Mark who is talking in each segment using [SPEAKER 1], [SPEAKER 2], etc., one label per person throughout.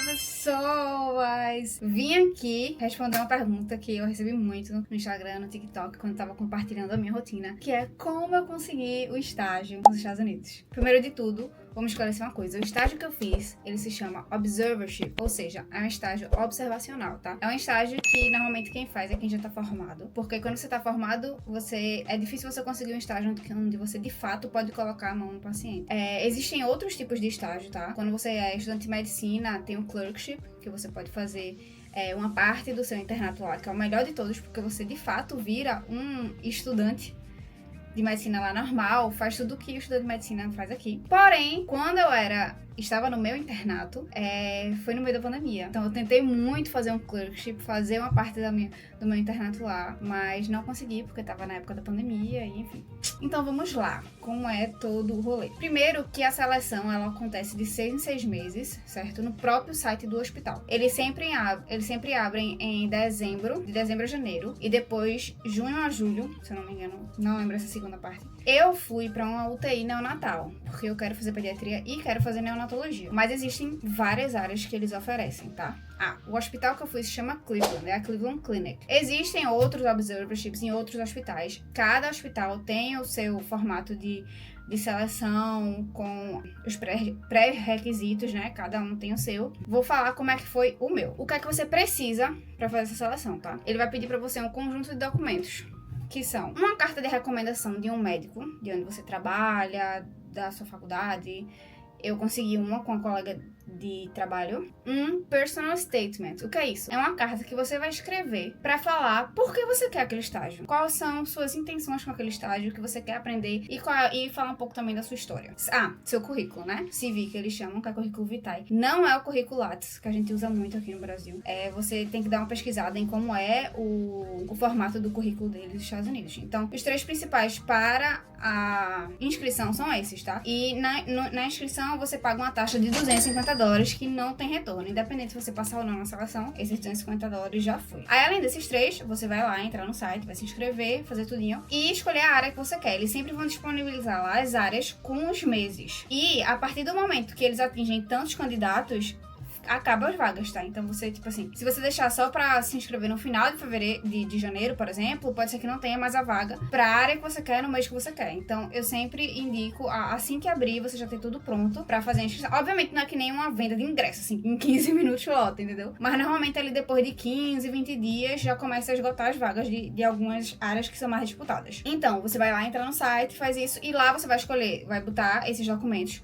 [SPEAKER 1] pessoas! Vim aqui responder uma pergunta que eu recebi muito no Instagram, no TikTok, quando eu tava compartilhando a minha rotina, que é como eu consegui o estágio nos Estados Unidos. Primeiro de tudo, vamos esclarecer uma coisa. O estágio que eu fiz, ele se chama Observership, ou seja, é um estágio observacional, tá? É um estágio que normalmente quem faz é quem já tá formado, porque quando você tá formado, é difícil você conseguir um estágio onde você de fato pode colocar a mão no paciente. Existem outros tipos de estágio, tá? Quando você é estudante de medicina, tem o clerkship, que você pode fazer uma parte do seu internato lá, que é o melhor de todos, porque você de fato vira um estudante de medicina lá normal, faz tudo o que o estudante de medicina faz aqui. Porém, quando eu estava no meu internato, foi no meio da pandemia. Então eu tentei muito fazer um clerkship, fazer uma parte do meu internato lá, mas não consegui porque estava na época da pandemia e enfim. Então vamos lá, como é todo o rolê. Primeiro que a seleção ela acontece de 6 em 6 meses, certo? No próprio site do hospital. Eles sempre abrem em dezembro, de dezembro a janeiro, e depois junho a julho, se eu não me engano, não lembro essa segunda parte. Eu fui pra uma UTI neonatal, porque eu quero fazer pediatria e quero fazer neonatologia. Mas existem várias áreas que eles oferecem, tá? O hospital que eu fui se chama Cleveland, é a Cleveland Clinic. Existem outros observerships em outros hospitais. Cada hospital tem o seu formato de seleção com os pré-requisitos, né? Cada um tem o seu. Vou falar como é que foi o meu. O que é que você precisa pra fazer essa seleção, tá? Ele vai pedir pra você um conjunto de documentos, que são uma carta de recomendação de um médico, de onde você trabalha, da sua faculdade. Eu consegui uma com a colega de trabalho. Um personal statement. O que é isso? É uma carta que você vai escrever pra falar por que você quer aquele estágio. Quais são suas intenções com aquele estágio, o que você quer aprender e falar um pouco também da sua história. Seu currículo, né? CV, que eles chamam, que é currículo vitae. Não é o currículo Lattes, que a gente usa muito aqui no Brasil. Você tem que dar uma pesquisada em como é o formato do currículo deles nos Estados Unidos. Então, os 3 principais para a inscrição são esses, tá? E na inscrição você paga uma taxa de $250 que não tem retorno. Independente se você passar ou não na seleção, esses $250 já foi. Aí, além desses 3, você vai lá, entrar no site, vai se inscrever, fazer tudinho e escolher a área que você quer. Eles sempre vão disponibilizar lá as áreas com os meses. E a partir do momento que eles atingem tantos candidatos, acaba as vagas, tá? Então você, tipo assim, se você deixar só pra se inscrever no final de fevereiro, de janeiro, por exemplo, pode ser que não tenha mais a vaga pra área que você quer no mês que você quer. Então eu sempre indico, assim que abrir, você já ter tudo pronto pra fazer a inscrição. Obviamente não é que nem uma venda de ingresso, assim, em 15 minutos lota, entendeu? Mas normalmente ali depois de 15, 20 dias já começa a esgotar as vagas de algumas áreas que são mais disputadas. Então você vai lá, entrar no site, faz isso e lá você vai escolher, vai botar esses documentos,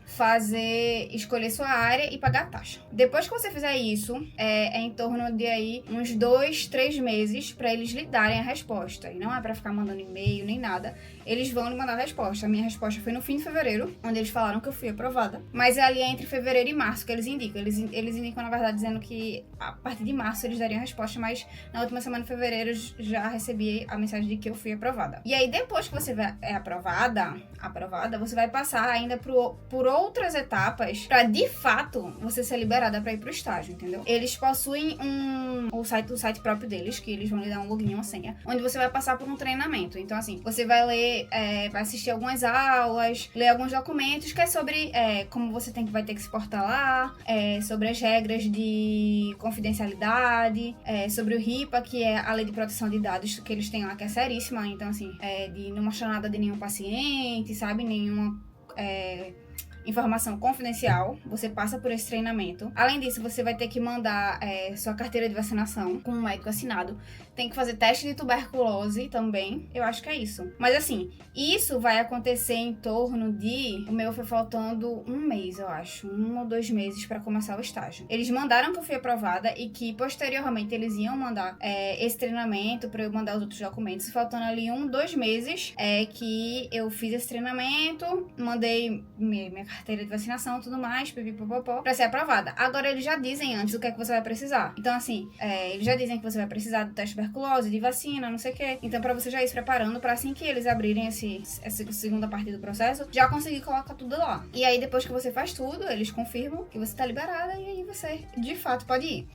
[SPEAKER 1] escolher sua área e pagar a taxa. Depois que você fizer isso, é em torno de aí uns 2, 3 meses pra eles lhe darem a resposta. E não é pra ficar mandando e-mail nem nada. Eles vão lhe mandar a resposta. A minha resposta foi no fim de fevereiro, onde eles falaram que eu fui aprovada. Mas é ali entre fevereiro e março que eles indicam. Eles indicam, na verdade, dizendo que a partir de março eles dariam a resposta, mas na última semana de fevereiro já recebi a mensagem de que eu fui aprovada. E aí, depois que você é aprovada, você vai passar ainda por outras etapas pra, de fato, você ser liberada pra ir pro estágio, entendeu? Eles possuem o site próprio deles, que eles vão lhe dar um login, uma senha, onde você vai passar por um treinamento. Então, assim, você vai ler, vai assistir algumas aulas, ler alguns documentos, que é sobre como você vai ter que se portar lá, sobre as regras de confidencialidade, sobre o HIPAA, que é a lei de proteção de dados que eles têm lá, que é seríssima. Então, assim, de não mostrar nada de nenhum paciente, sabe? Nenhuma informação confidencial. Você passa por esse treinamento. Além disso, você vai ter que mandar sua carteira de vacinação com um médico assinado. Tem que fazer teste de tuberculose também. Eu acho que é isso. Mas assim, isso vai acontecer em torno de... O meu foi faltando um mês, eu acho. 1 ou 2 meses pra começar o estágio. Eles mandaram que eu fui aprovada e que posteriormente eles iam mandar esse treinamento pra eu mandar os outros documentos. Faltando ali 1, 2 meses que eu fiz esse treinamento, mandei minha carteira de vacinação e tudo mais, pipipopopó, pra ser aprovada. Agora eles já dizem antes o que é que você vai precisar. Então assim, eles já dizem que você vai precisar do teste de tuberculose, de vacina, não sei o que. Então pra você já ir se preparando pra assim que eles abrirem essa segunda parte do processo, já conseguir colocar tudo lá. E aí depois que você faz tudo, eles confirmam que você tá liberada e aí você de fato pode ir.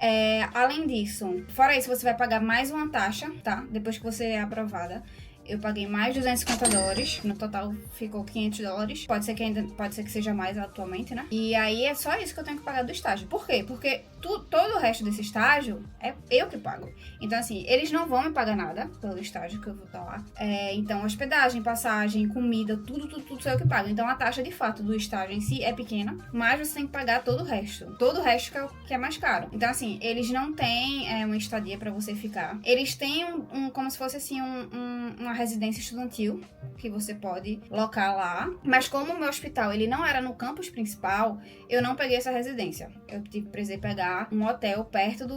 [SPEAKER 1] Além disso, fora isso, você vai pagar mais uma taxa, tá? Depois que você é aprovada. Eu paguei mais $250, no total ficou $500. Pode ser que seja mais atualmente, né? E aí é só isso que eu tenho que pagar do estágio. Por quê? Porque todo o resto desse estágio é eu que pago. Então, assim, eles não vão me pagar nada pelo estágio que eu vou estar lá. Então, hospedagem, passagem, comida, tudo sou eu que pago. Então, a taxa de fato do estágio em si é pequena, mas você tem que pagar todo o resto. Todo o resto que é mais caro. Então, assim, eles não têm uma estadia pra você ficar. Eles têm como se fosse, assim, uma residência estudantil que você pode locar lá. Mas como o meu hospital, ele não era no campus principal, eu não peguei essa residência. Eu precisei pegar um hotel perto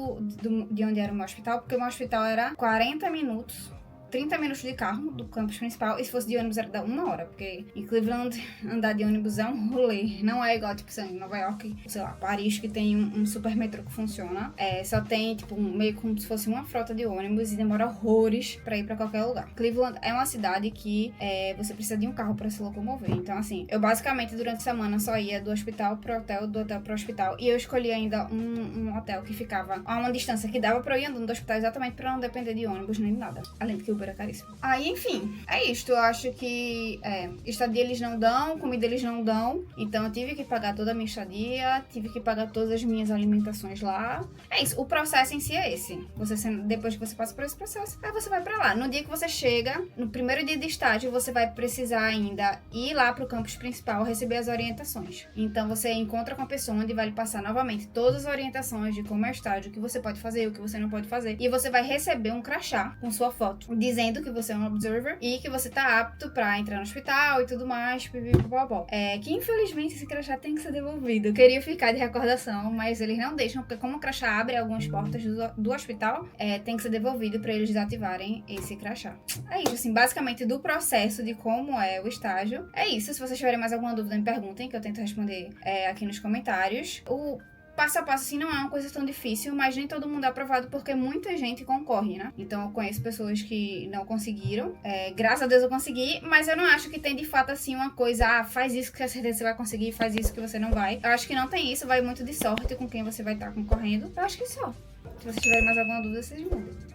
[SPEAKER 1] de onde era o meu hospital, porque o meu hospital era 40 minutos 30 minutos de carro do campus principal, e se fosse de ônibus era dar 1 hora, porque em Cleveland andar de ônibus é um rolê. Não é igual, tipo, em Nova York, sei lá, Paris, que tem um super metrô que funciona. Só tem, tipo, meio como se fosse uma frota de ônibus e demora horrores pra ir pra qualquer lugar. Cleveland é uma cidade que você precisa de um carro pra se locomover. Então, assim, eu basicamente durante a semana só ia do hospital pro hotel, do hotel pro hospital, e eu escolhi ainda um hotel que ficava a uma distância que dava pra eu ir andando do hospital exatamente pra não depender de ônibus nem nada. Além de que o Uber é caríssimo. Aí, enfim, é isto. Eu acho que estadia eles não dão, comida eles não dão. Então eu tive que pagar toda a minha estadia, tive que pagar todas as minhas alimentações lá. É isso. O processo em si é esse. Depois que você passa por esse processo, aí você vai pra lá. No dia que você chega, no primeiro dia de estágio, você vai precisar ainda ir lá pro campus principal receber as orientações. Então você encontra com a pessoa onde vai lhe passar novamente todas as orientações de como é o estágio, o que você pode fazer, o que você não pode fazer. E você vai receber um crachá com sua foto, dizendo que você é um observer e que você tá apto pra entrar no hospital e tudo mais, que infelizmente esse crachá tem que ser devolvido. Eu queria ficar de recordação, mas eles não deixam, porque como o crachá abre algumas portas do hospital, tem que ser devolvido pra eles desativarem esse crachá. É isso, assim, basicamente do processo de como é o estágio. É isso, se vocês tiverem mais alguma dúvida, me perguntem, que eu tento responder aqui nos comentários. O passo a passo, assim, não é uma coisa tão difícil, mas nem todo mundo é aprovado porque muita gente concorre, né? Então eu conheço pessoas que não conseguiram. Graças a Deus eu consegui, mas eu não acho que tem de fato, assim, uma coisa, faz isso que a certeza você vai conseguir, faz isso que você não vai. Eu acho que não tem isso, vai muito de sorte com quem você vai estar concorrendo. Eu acho que só. Se vocês tiverem mais alguma dúvida, vocês mandem.